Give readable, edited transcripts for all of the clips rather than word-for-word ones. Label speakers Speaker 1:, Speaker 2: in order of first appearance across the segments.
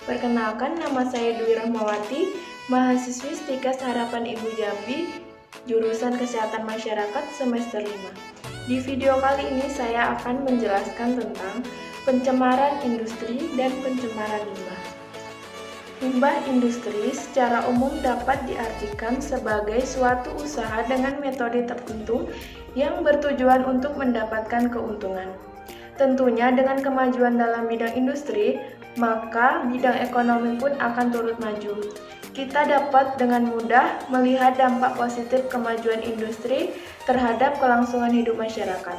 Speaker 1: Perkenalkan, nama saya Dwi Rahmawati, mahasiswi Stikes Harapan Ibu Jambi, jurusan Kesehatan Masyarakat semester 5. Di video kali ini saya akan menjelaskan tentang pencemaran industri dan pencemaran limbah. Limbah industri secara umum dapat diartikan sebagai suatu usaha dengan metode tertentu yang bertujuan untuk mendapatkan keuntungan. Tentunya dengan kemajuan dalam bidang industri, maka bidang ekonomi pun akan turut maju. Kita dapat dengan mudah melihat dampak positif kemajuan industri terhadap kelangsungan hidup masyarakat,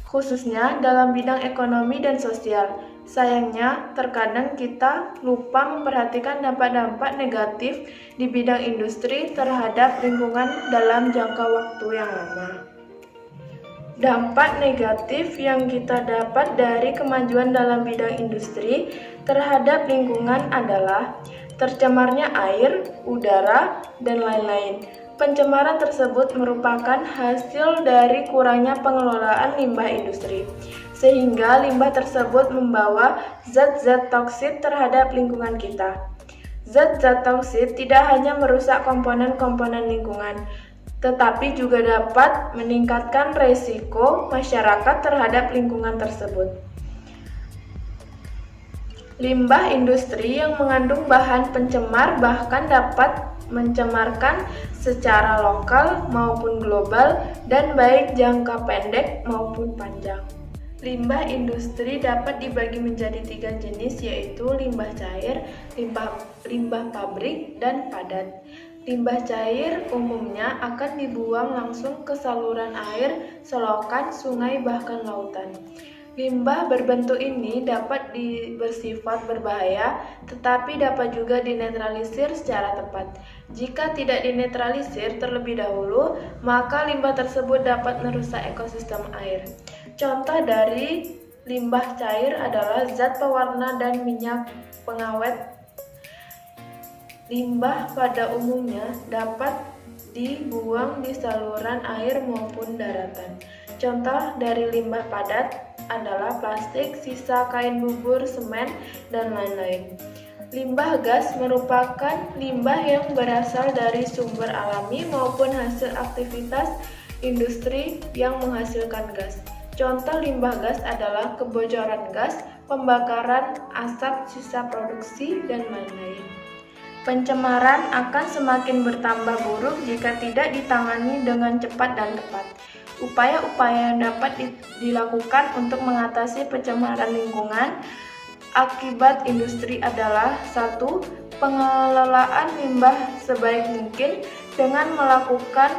Speaker 1: khususnya dalam bidang ekonomi dan sosial. Sayangnya, terkadang kita lupa memperhatikan dampak-dampak negatif di bidang industri terhadap lingkungan dalam jangka waktu yang lama. Dampak negatif yang kita dapat dari kemajuan dalam bidang industri terhadap lingkungan adalah tercemarnya air, udara, dan lain-lain. Pencemaran tersebut merupakan hasil dari kurangnya pengelolaan limbah industri, sehingga limbah tersebut membawa zat-zat toksik terhadap lingkungan kita. Zat-zat toksik tidak hanya merusak komponen-komponen lingkungan, tetapi juga dapat meningkatkan resiko masyarakat terhadap lingkungan tersebut. Limbah industri yang mengandung bahan pencemar bahkan dapat mencemarkan secara lokal maupun global dan baik jangka pendek maupun panjang. Limbah industri dapat dibagi menjadi 3 jenis, yaitu limbah cair, limbah pabrik, dan padat. Limbah cair umumnya akan dibuang langsung ke saluran air, selokan, sungai, bahkan lautan. Limbah berbentuk ini dapat bersifat berbahaya, tetapi dapat juga dinetralisir secara tepat. Jika tidak dinetralisir terlebih dahulu, maka limbah tersebut dapat merusak ekosistem air. Contoh dari limbah cair adalah zat pewarna dan minyak pengawet. Limbah pada umumnya dapat dibuang di saluran air maupun daratan. Contoh dari limbah padat adalah plastik, sisa kain bubur, semen, dan lain-lain. Limbah gas merupakan limbah yang berasal dari sumber alami maupun hasil aktivitas industri yang menghasilkan gas. Contoh limbah gas adalah kebocoran gas, pembakaran asap sisa produksi, dan lain-lain. Pencemaran akan semakin bertambah buruk jika tidak ditangani dengan cepat dan tepat. Upaya-upaya yang dapat dilakukan untuk mengatasi pencemaran lingkungan akibat industri adalah 1. Pengelolaan limbah sebaik mungkin. Dengan melakukan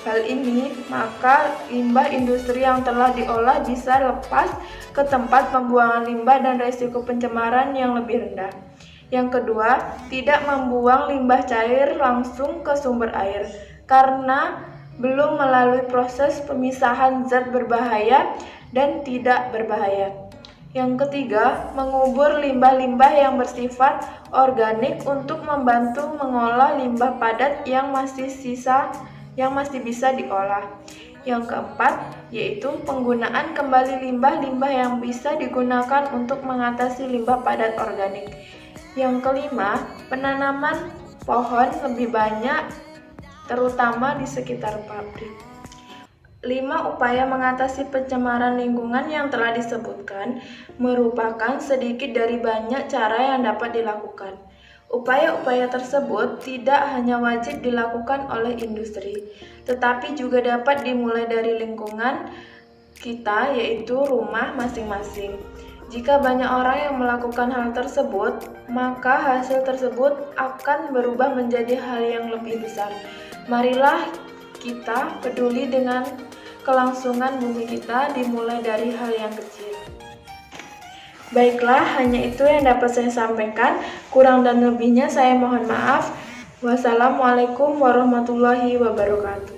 Speaker 1: hal ini, maka limbah industri yang telah diolah bisa lepas ke tempat pembuangan limbah dan risiko pencemaran yang lebih rendah. Yang kedua, tidak membuang limbah cair langsung ke sumber air karena belum melalui proses pemisahan zat berbahaya dan tidak berbahaya. Yang ketiga, mengubur limbah-limbah yang bersifat organik untuk membantu mengolah limbah padat yang masih bisa diolah. Yang keempat, yaitu penggunaan kembali limbah-limbah yang bisa digunakan untuk mengatasi limbah padat organik. Yang kelima, penanaman pohon lebih banyak, terutama di sekitar pabrik. 5. Upaya mengatasi pencemaran lingkungan yang telah disebutkan merupakan sedikit dari banyak cara yang dapat dilakukan. Upaya-upaya tersebut tidak hanya wajib dilakukan oleh industri, tetapi juga dapat dimulai dari lingkungan kita, yaitu rumah masing-masing. Jika banyak orang yang melakukan hal tersebut, maka hasil tersebut akan berubah menjadi hal yang lebih besar. Marilah kita peduli dengan kelangsungan bumi kita, dimulai dari hal yang kecil. Baiklah, hanya itu yang dapat saya sampaikan. Kurang dan lebihnya saya mohon maaf. Wassalamualaikum warahmatullahi wabarakatuh.